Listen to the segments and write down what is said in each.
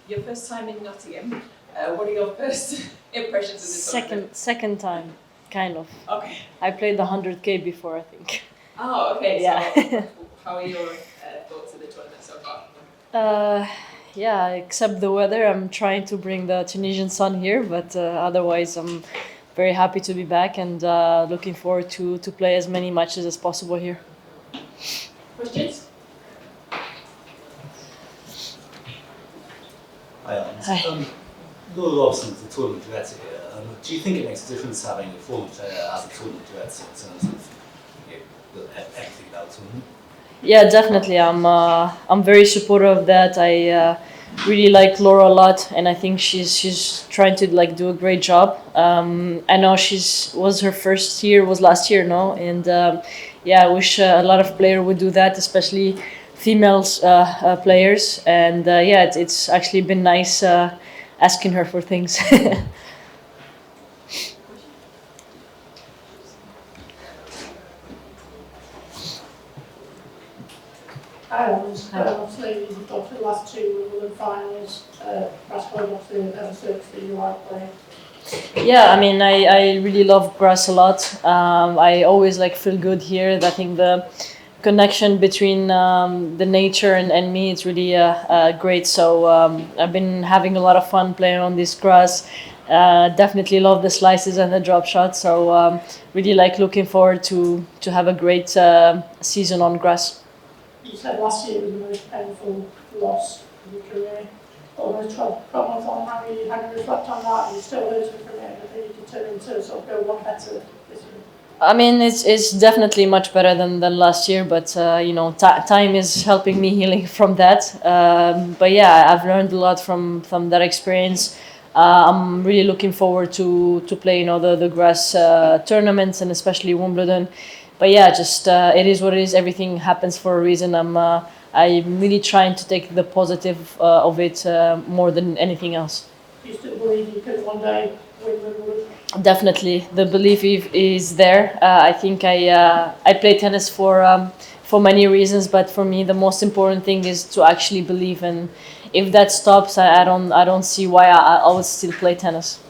your first time in Nottingham. What are your first impressions of the tournament? Second time, kind of. Okay. I played the 100k before, I think. Oh, okay. Yeah. So, how are your thoughts of the tournament so far? Yeah, except the weather. I'm trying to bring the Tunisian sun here, but otherwise, I'm very happy to be back and looking forward to play as many matches as possible here. Questions? Hi, Ons. You're obviously the tournament director here. Do you think it makes a difference having a former player as a tournament director in terms of everything about the tournament? Yeah, definitely. I'm very supportive of that. I really like Laura a lot, and I think she's trying to like do a great job. I know was her first year was last year, no, and yeah, I wish a lot of players would do that, especially females players. And yeah, it's actually been nice asking her for things. Hi, Ons. Obviously, you've got the last two Wimbledon finals. Raducanu, obviously, ever since that you are playing. Yeah, I mean, I really love grass a lot. I always like feel good here. I think the connection between the nature and me is really great. So I've been having a lot of fun playing on this grass. Definitely love the slices and the drop shots. So really like looking forward to have a great season on grass. You said last year was the most painful loss of your career. Almost 12 months on, how you reflect on that? You still losing from it, and I think you're determined to sort of go one better this year. I mean, it's definitely much better than last year, but you know, time is helping me healing from that. But yeah, I've learned a lot from that experience. I'm really looking forward to play, you know, the grass tournaments and especially Wimbledon. But yeah, just it is what it is. Everything happens for a reason. I'm really trying to take the positive of it more than anything else. Do you still believe you could one day win Wimbledon? Definitely, the belief is there. I think I play tennis for many reasons, but for me the most important thing is to actually believe. And if that stops, I don't see why I would still play tennis.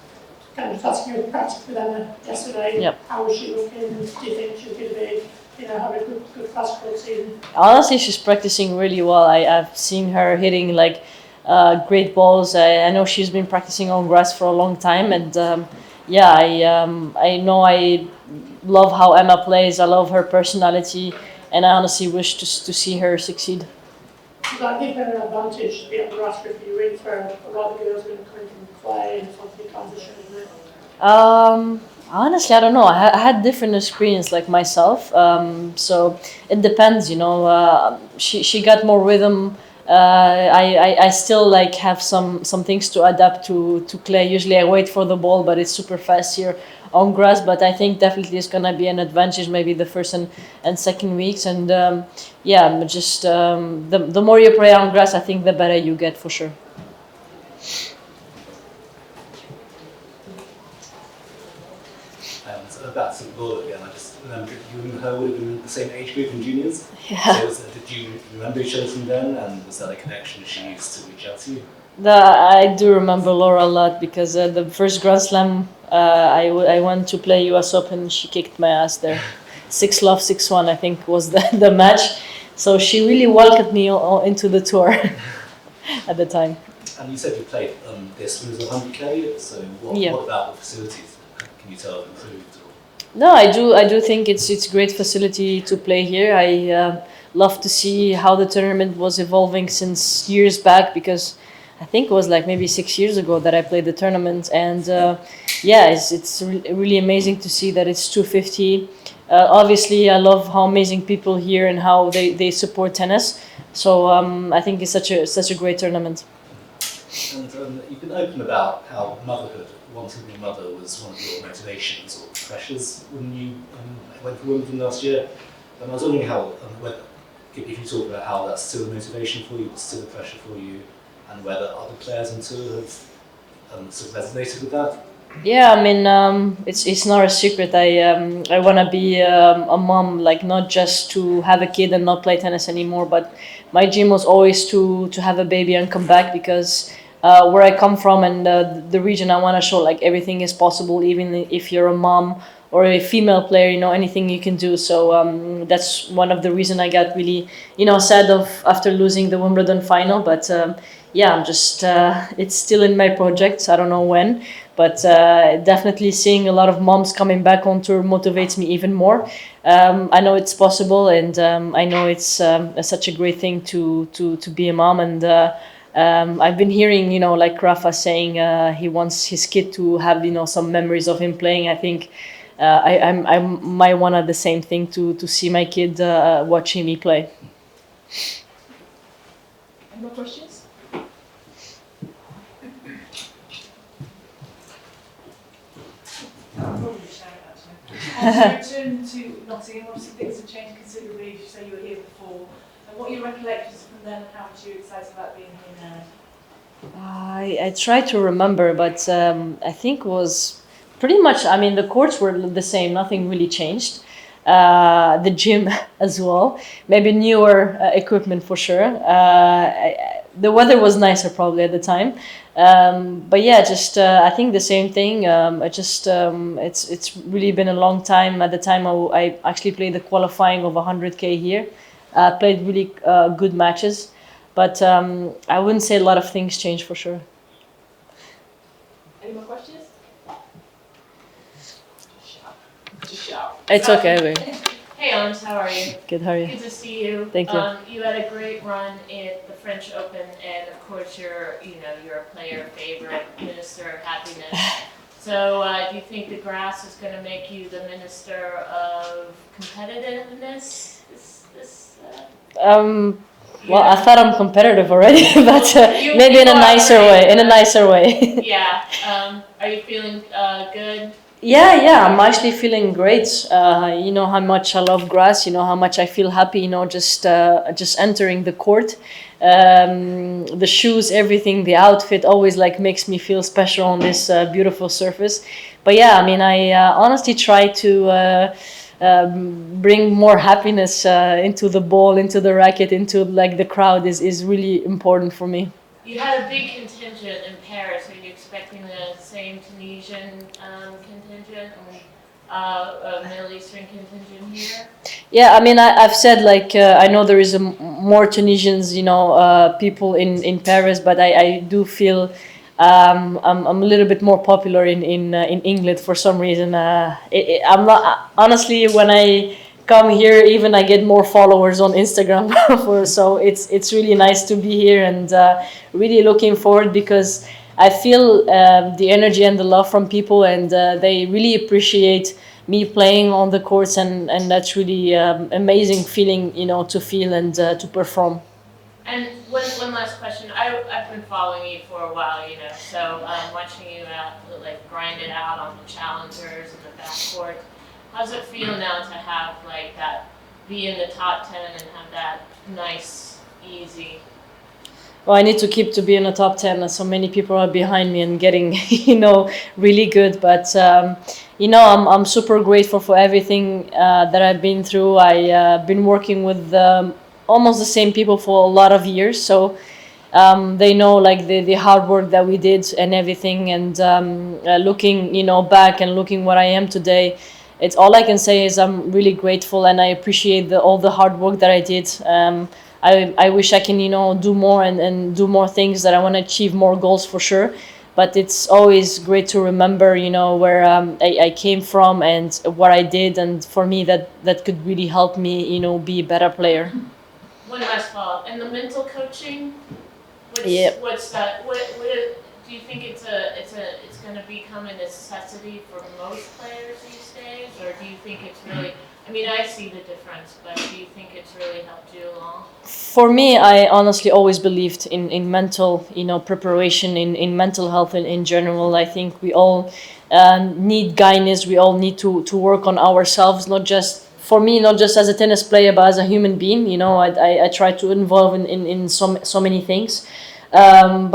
Kind of asking you practice with Emma yesterday. Yep. How was she looking? Do you think she's going to be, you know, have a good classical season? Honestly, she's practicing really well. I've seen her hitting like great balls. I know she's been practicing on grass for a long time, and yeah, I know I love how Emma plays. I love her personality, and I honestly wish to see her succeed. Does that give her an advantage to be on the grass for a few weeks where a lot of girls are going to come from clay and it's obviously transition, isn't it? Honestly, I don't know. I had different experience like myself, so it depends. You know, she got more rhythm. I still like have some things to adapt to clay. Usually I wait for the ball, but it's super fast here on grass. But I think definitely it's gonna be an advantage maybe the first and second weeks. And yeah, just the more you play on grass, I think the better you get for sure. Back to Laura again, I just remember you and her would have been in the same age group in juniors. Yeah. So did you remember each other from then, and was that a connection she used to reach out to you? I do remember Laura a lot because the first Grand Slam I went to play US Open, she kicked my ass there. 6-love, 6-1 I think was the match. So she really welcomed me into the tour at the time. And you said you played this was 100k, so what about the facilities? Can you tell have improved? No, I do think it's a great facility to play here. I love to see how the tournament was evolving since years back, because I think it was like maybe 6 years ago that I played the tournament, and yeah, it's really amazing to see that it's 250. Obviously, I love how amazing people here and how they support tennis. So I think it's such a great tournament. And you've been open about how motherhood, wanting to be a mother, was one of your motivations or pressures when you went for Wimbledon last year. And I was wondering how, if you talk about how that's still a motivation for you, still a pressure for you, and whether other players on tour have sort of resonated with that. Yeah, I mean, it's not a secret. I want to be a mom, like not just to have a kid and not play tennis anymore, but my dream was always to have a baby and come back, because where I come from and the region. I want to show like everything is possible, even if you're a mom or a female player, you know, anything you can do. So that's one of the reasons I got really, you know, sad after losing the Wimbledon final. But yeah, I'm just, it's still in my projects. I don't know when, but definitely seeing a lot of moms coming back on tour motivates me even more. I know it's possible, and I know it's such a great thing to be a mom. And I've been hearing, you know, like Rafa saying he wants his kid to have, you know, some memories of him playing. I think I might want the same thing to see my kid watching me play. Any more questions? Probably a shout actually. As you return to Nottingham, obviously things have changed considerably. You say you were here before. And what are your recollections from then, and how much are you excited about being here now? I try to remember, but I think it was pretty much, I mean, the courts were the same, nothing really changed. The gym as well, maybe newer equipment for sure. The weather was nicer probably at the time. But yeah, just I think the same thing. It's really been a long time. At the time, I actually played the qualifying of 100K here. Played really good matches. But I wouldn't say a lot of things changed for sure. Any more questions? Just shout. It's okay. Hey Ons, how are you? Good, how are you? Good to see you. Thank you. You had a great run at the French Open, and of course you're a player favorite, Minister of Happiness. So do you think the grass is going to make you the Minister of Competitiveness? Well, I thought I'm competitive already, but maybe in a nicer way. In a nicer way. Yeah. Are you feeling good? Yeah, I'm actually feeling great. You know how much I love grass. You know how much I feel happy. You know, just entering the court, the shoes, everything, the outfit always like makes me feel special on this beautiful surface. But yeah, I mean, I honestly try to bring more happiness into the ball, into the racket, into like the crowd is really important for me. You had a big contingent in Paris. Are you expecting the same Tunisian contingent or Middle Eastern contingent here? Yeah, I mean, I've said like I know there is more Tunisians, you know, people in Paris, but I do feel I'm a little bit more popular in England for some reason. I'm not honestly when I come here, even I get more followers on Instagram. So it's really nice to be here and really looking forward because I feel the energy and the love from people, and they really appreciate me playing on the courts, and that's really amazing feeling, you know, to feel and to perform. And one last question. I've been following you for a while, you know, so watching you grind it out on the challengers and the backcourt. How's it feel now to have like that, be in the top 10 and have that nice, easy? Well, I need to keep to be in the top 10. So many people are behind me and getting, you know, really good. But, you know, I'm super grateful for everything that I've been through. I've been working with almost the same people for a lot of years. So they know like the hard work that we did and everything. And looking, you know, back and looking what I am today, it's all I can say is I'm really grateful and I appreciate all the hard work that I did. I wish I can, you know, do more and do more things that I want to achieve more goals for sure. But it's always great to remember, you know, where I came from and what I did. And for me, that could really help me, you know, be a better player. One last follow-up. And the mental coaching, what's that? What do you think it's going to become a necessity for most players these days, or do you think it's really? I mean, I see the difference, but do you think it's really helped you along? For me, I honestly always believed in mental, you know, preparation, in mental health in general. I think we all need guidance. We all need to work on ourselves, not just as a tennis player, but as a human being. You know, I try to involve in so many things. I've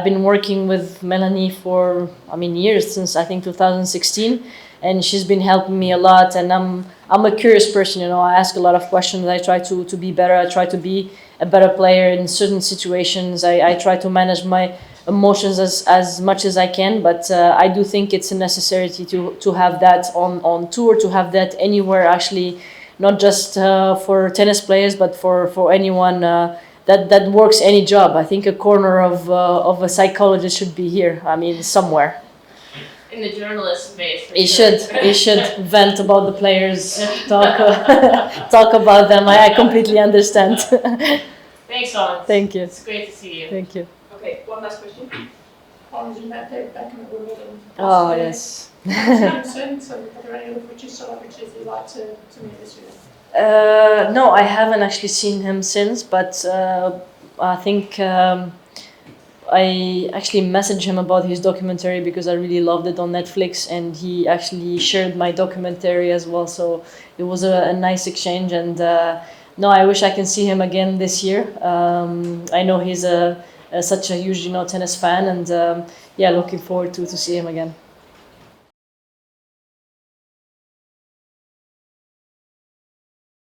been working with Melanie for, years, since I think 2016. And she's been helping me a lot, and I'm a curious person, you know. I ask a lot of questions. I try to be better. I try to be a better player in certain situations. I try to manage my emotions as much as I can, but I do think it's a necessity to have that on tour, to have that anywhere actually, not just for tennis players, but for anyone that works any job. I think a corner of a psychologist should be here. I mean, somewhere. In the journalist space. He should vent about the players, talk about them. I completely understand. Thanks, Ons. Thank you. It's great to see you. Thank you. Okay, one last question. Ons, you met David Beckham at Wimbledon. Oh yes. Since, are there any other British celebrities you'd like to meet this year? No, I haven't actually seen him since, but I think I actually messaged him about his documentary because I really loved it on Netflix, and he actually shared my documentary as well. So it was a nice exchange, and no, I wish I can see him again this year. I know he's such a huge tennis fan, and yeah, looking forward to see him again.